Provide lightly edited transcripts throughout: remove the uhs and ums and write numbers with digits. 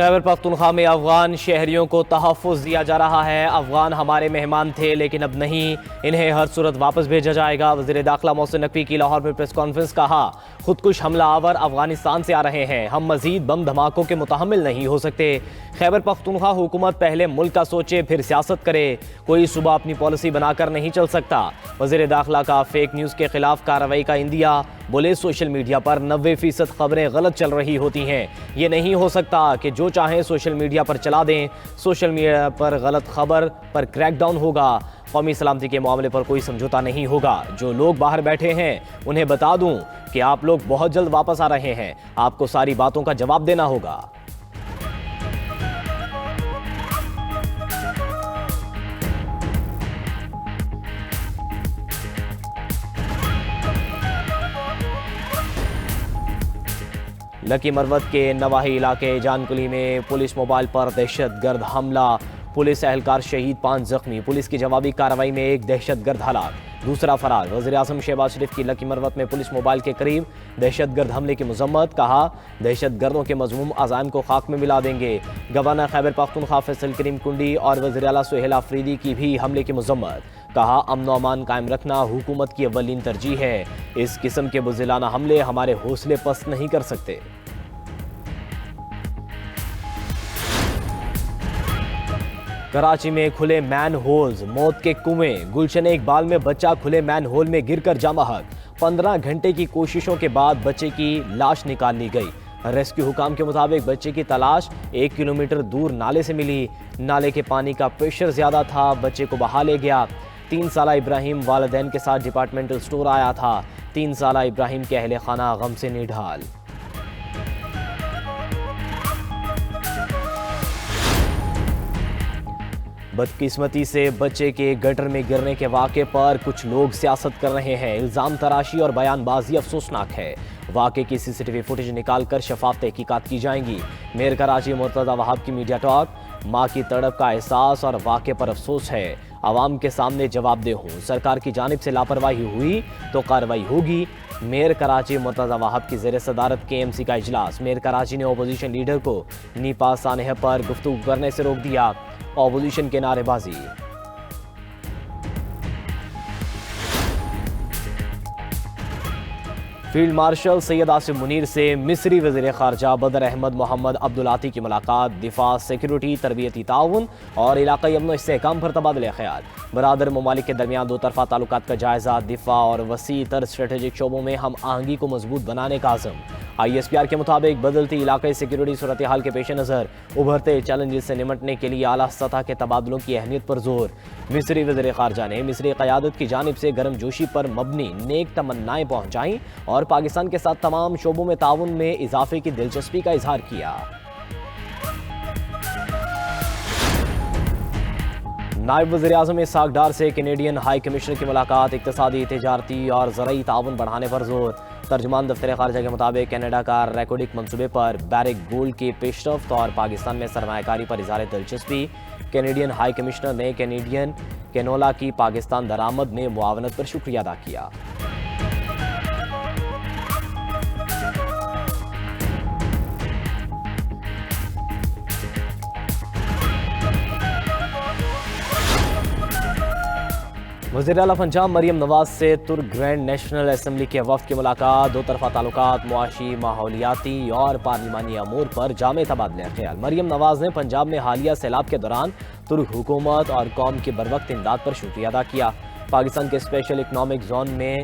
خیبر پختونخوا میں افغان شہریوں کو تحفظ دیا جا رہا ہے۔ افغان ہمارے مہمان تھے لیکن اب نہیں، انہیں ہر صورت واپس بھیجا جائے گا۔ وزیر داخلہ محسن نقوی کی لاہور میں پریس کانفرنس، کہا خودکش حملہ آور افغانستان سے آ رہے ہیں، ہم مزید بم دھماکوں کے متحمل نہیں ہو سکتے۔ خیبر پختونخوا حکومت پہلے ملک کا سوچے پھر سیاست کرے، کوئی صوبہ اپنی پالیسی بنا کر نہیں چل سکتا۔ وزیر داخلہ کا فیک نیوز کے خلاف کارروائی کا عندیہ، بولے سوشل میڈیا پر 90% خبریں غلط چل رہی ہوتی ہیں، یہ نہیں ہو سکتا کہ جو چاہیں سوشل میڈیا پر چلا دیں۔ سوشل میڈیا پر غلط خبر پر کریک ڈاؤن ہوگا، قومی سلامتی کے معاملے پر کوئی سمجھوتا نہیں ہوگا۔ جو لوگ باہر بیٹھے ہیں انہیں بتا دوں کہ آپ لوگ بہت جلد واپس آ رہے ہیں، آپ کو ساری باتوں کا جواب دینا ہوگا۔ لکی مروت کے نواحی علاقے جانکلی میں پولیس موبائل پر دہشت گرد حملہ، پولیس اہلکار شہید، 5 زخمی۔ پولیس کی جوابی کارروائی میں ایک دہشت گرد ہلاک، دوسرا فرار۔ وزیر اعظم شہباز شریف کی لکی مروت میں پولیس موبائل کے قریب دہشت گرد حملے کی مذمت، کہا دہشت گردوں کے مذموم عزائم کو خاک میں ملا دیں گے۔ گورنر خیبر پختونخوا فیصل کریم کنڈی اور وزیر اعلیٰ سہیل آفریدی کی بھی حملے کی مذمت، کہا امن و امان قائم رکھنا حکومت کی اولین ترجیح ہے، اس قسم کے بزدلانہ حملے ہمارے حوصلے پست نہیں کر سکتے۔ کراچی میں کھلے مین ہولز، موت کے کنویں۔ گلشن اقبال میں بچہ کھلے مین ہول میں گر کر جاں بحق، 15 گھنٹے کی کوششوں کے بعد بچے کی لاش نکال لی گئی۔ ریسکیو حکام کے مطابق بچے کی تلاش 1 کلومیٹر دور نالے سے ملی، نالے کے پانی کا پریشر زیادہ تھا، بچے کو بہا لے گیا۔ 3 سالہ ابراہیم والدین کے ساتھ ڈپارٹمنٹل سٹور آیا تھا، 3 سالہ ابراہیم کے اہل خانہ غم سے نڈھال۔ بدقسمتی سے بچے کے گٹر میں گرنے کے واقعے پر کچھ لوگ سیاست کر رہے ہیں، الزام تراشی اور بیان بازی افسوسناک ہے۔ واقعے کی CCTV فوٹیج نکال کر شفاف تحقیقات کی جائیں گی۔ میئر کراچی مرتضی وہاب کی میڈیا ٹاک، ماں کی تڑپ کا احساس اور واقعے پر افسوس ہے، عوام کے سامنے جواب دہ ہوں، سرکار کی جانب سے لاپرواہی ہوئی تو کارروائی ہوگی۔ میئر کراچی مرتضی وہاب کی زیر صدارت KMC کا اجلاس، میئر کراچی نے اپوزیشن لیڈر کو نیپا سانحہ پر گفتگو کرنے سے روک دیا، اپوزیشن کے نعرے بازی۔ فیلڈ مارشل سید آصف منیر سے مصری وزیر خارجہ بدر احمد محمد عبدالعاطی کی ملاقات، دفاع، سیکیورٹی، تربیتی تعاون اور علاقائی امن و استحکام پر تبادلہ خیال۔ برادر ممالک کے درمیان دو طرفہ تعلقات کا جائزہ، دفاع اور وسیع تر اسٹریٹجک شعبوں میں ہم آہنگی کو مضبوط بنانے کا عزم۔ ISPR کے مطابق بدلتی علاقائی سیکیورٹی صورتحال کے پیش نظر ابھرتے چیلنجز سے نمٹنے کے لیے اعلیٰ سطح کے تبادلوں کی اہمیت پر زور۔ مصری وزیر خارجہ نے مصری قیادت کی جانب سے گرم جوشی پر مبنی نیک تمنائیں پہنچائیں اور پاکستان کے ساتھ تمام شعبوں میں تعاون میں اضافے کی دلچسپی کا اظہار کیا۔ نائب وزیر اعظم اسحاق ڈار سے کینیڈین ہائی کمشنر کی ملاقات، اقتصادی، تجارتی اور زرعی تعاون بڑھانے پر زور۔ ترجمان دفتر خارجہ کے مطابق کینیڈا کا ریکوڈک منصوبے پر بیرک گولڈ کی پیش رفت اور پاکستان میں سرمایہ کاری پر اظہار دلچسپی۔ کینیڈین ہائی کمشنر نے کینیڈین کینولا کی پاکستان درآمد میں معاونت پر شکریہ ادا کیا۔ وزیر اعلیٰ پنجاب مریم نواز سے ترک گرینڈ نیشنل اسمبلی کے وفد کی ملاقات، دو طرفہ تعلقات، معاشی، ماحولیاتی اور پارلیمانی امور پر جامع تبادلہ خیال۔ مریم نواز نے پنجاب میں حالیہ سیلاب کے دوران ترک حکومت اور قوم کی بروقت امداد پر شکریہ ادا کیا۔ پاکستان کے اسپیشل اکنامک زون میں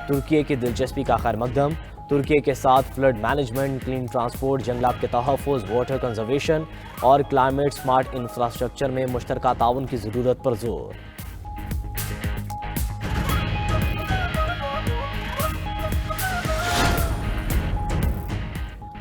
ترکیے کی دلچسپی کا خیر مقدم، ترکیے کے ساتھ فلڈ مینجمنٹ، کلین ٹرانسپورٹ، جنگلات کے تحفظ، واٹر کنزرویشن اور کلائمیٹ سمارٹ انفراسٹرکچر میں مشترکہ تعاون کی ضرورت پر زور۔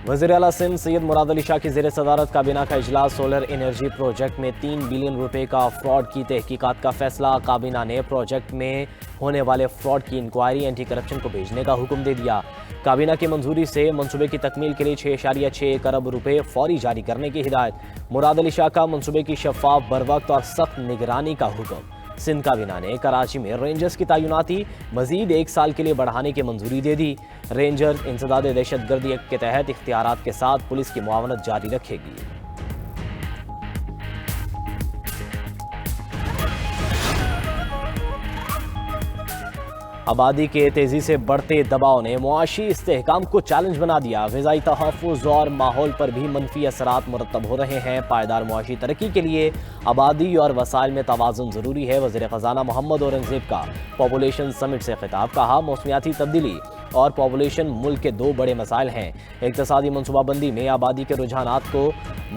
وزیر اعلیٰ سندھ سید مراد علی شاہ کی زیر صدارت کابینہ کا اجلاس، سولر انرجی پروجیکٹ میں 3 بلین روپے کا فراڈ کی تحقیقات کا فیصلہ۔ کابینہ نے پروجیکٹ میں ہونے والے فراڈ کی انکوائری اینٹی کرپشن کو بھیجنے کا حکم دے دیا۔ کابینہ کی منظوری سے منصوبے کی تکمیل کے لیے 6.6 ارب روپے فوری جاری کرنے کی ہدایت۔ مراد علی شاہ کا منصوبے کی شفاف، بروقت اور سخت نگرانی کا حکم۔ سندھ کابینہ نے کراچی میں رینجرز کی تعیناتی مزید 1 سال کے لیے بڑھانے کی منظوری دے دی۔ رینجرز انسداد دہشت گردی ایکٹ کے تحت اختیارات کے ساتھ پولیس کی معاونت جاری رکھے گی۔ آبادی کے تیزی سے بڑھتے دباؤ نے معاشی استحکام کو چیلنج بنا دیا۔ غذائی تحفظ اور ماحول پر بھی منفی اثرات مرتب ہو رہے ہیں۔ پائیدار معاشی ترقی کے لیے آبادی اور وسائل میں توازن ضروری ہے۔ وزیر خزانہ محمد اورنگزیب کا پاپولیشن سمٹ سے خطاب۔ کہا موسمیاتی تبدیلی اور پاپولیشن ملک کے دو بڑے مسائل ہیں۔ اقتصادی منصوبہ بندی میں آبادی کے رجحانات کو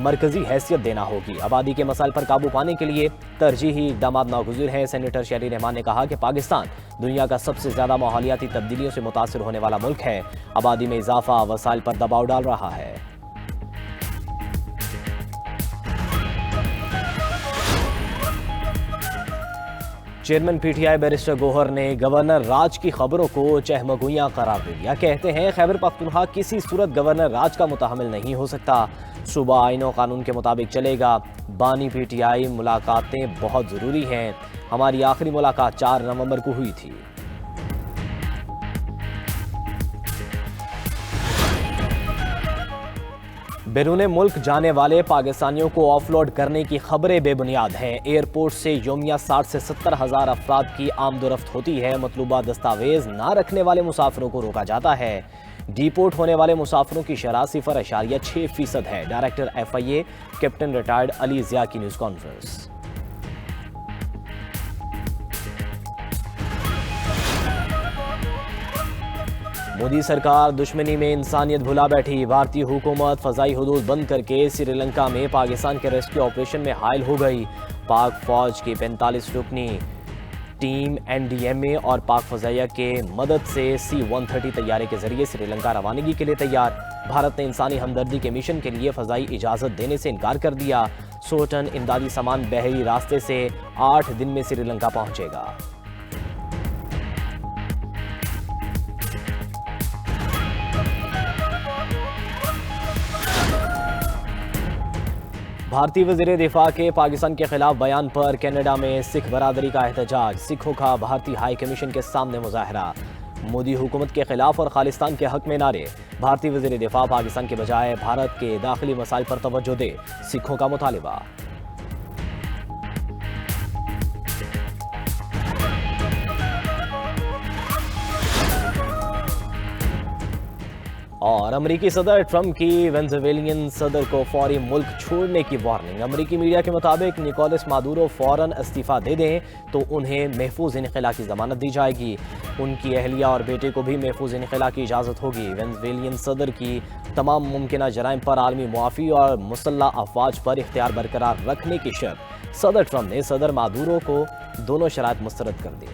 مرکزی حیثیت دینا ہوگی۔ آبادی کے مسائل پر قابو پانے کے لیے ترجیحی اقدامات ناگزیر ہیں۔ سینیٹر شہری رحمان نے کہا کہ پاکستان دنیا کا سب سے زیادہ ماحولیاتی تبدیلیوں سے متاثر ہونے والا ملک ہے۔ آبادی میں اضافہ وسائل پر دباؤ ڈال رہا ہے۔ Chairman P T I barrister Gohar نے گورنر راج کی خبروں کو چہمگوئیاں قرار دے دیا۔ کہتے ہیں خیبر پختونخوا کسی صورت گورنر راج کا متحمل نہیں ہو سکتا۔ صوبہ آئین و قانون کے مطابق چلے گا۔ بانی پی ٹی آئی ملاقاتیں بہت ضروری ہیں۔ ہماری آخری ملاقات 4 نومبر کو ہوئی تھی۔ بیرون ملک جانے والے پاکستانیوں کو آف لوڈ کرنے کی خبریں بے بنیاد ہیں۔ ایئرپورٹ سے یومیہ 60 سے 70 ہزار افراد کی آمد و رفت ہوتی ہے۔ مطلوبہ دستاویز نہ رکھنے والے مسافروں کو روکا جاتا ہے۔ ڈیپورٹ ہونے والے مسافروں کی شرح 0.6% ہے۔ Director F I A captain retired Ali Zia کی نیوز کانفرنس۔ مودی سرکار دشمنی میں انسانیت بھلا بیٹھی۔ بھارتی حکومت فضائی حدود بند کر کے سری لنکا میں پاکستان کے ریسکیو آپریشن میں حائل ہو گئی۔ پاک فوج کی 45 رکنی ٹیم این ڈی ایم اے اور پاک فضائیہ کے مدد سے C-130 طیارے کے ذریعے سری لنکا روانگی کے لیے تیار۔ بھارت نے انسانی ہمدردی کے مشن کے لیے فضائی اجازت دینے سے انکار کر دیا۔ 100 ٹن امدادی سامان بحری راستے سے 8 دن میں سری لنکا پہنچے گا۔ بھارتی وزیر دفاع کے پاکستان کے خلاف بیان پر کینیڈا میں سکھ برادری کا احتجاج۔ سکھوں کا بھارتی ہائی کمیشن کے سامنے مظاہرہ۔ مودی حکومت کے خلاف اور خالصتان کے حق میں نعرے۔ بھارتی وزیر دفاع پاکستان کے بجائے بھارت کے داخلی مسائل پر توجہ دے، سکھوں کا مطالبہ۔ اور امریکی صدر ٹرمپ کی وینزویلین صدر کو فوری ملک چھوڑنے کی وارننگ۔ امریکی میڈیا کے مطابق نکولس مادورو فوراً استعفیٰ دے دیں تو انہیں محفوظ انخلا کی ضمانت دی جائے گی۔ ان کی اہلیہ اور بیٹے کو بھی محفوظ انخلا کی اجازت ہوگی۔ وینزویلین صدر کی تمام ممکنہ جرائم پر عالمی معافی اور مسلح افواج پر اختیار برقرار رکھنے کی شرط صدر ٹرمپ نے صدر مادورو کو دونوں شرائط مسترد کر دی۔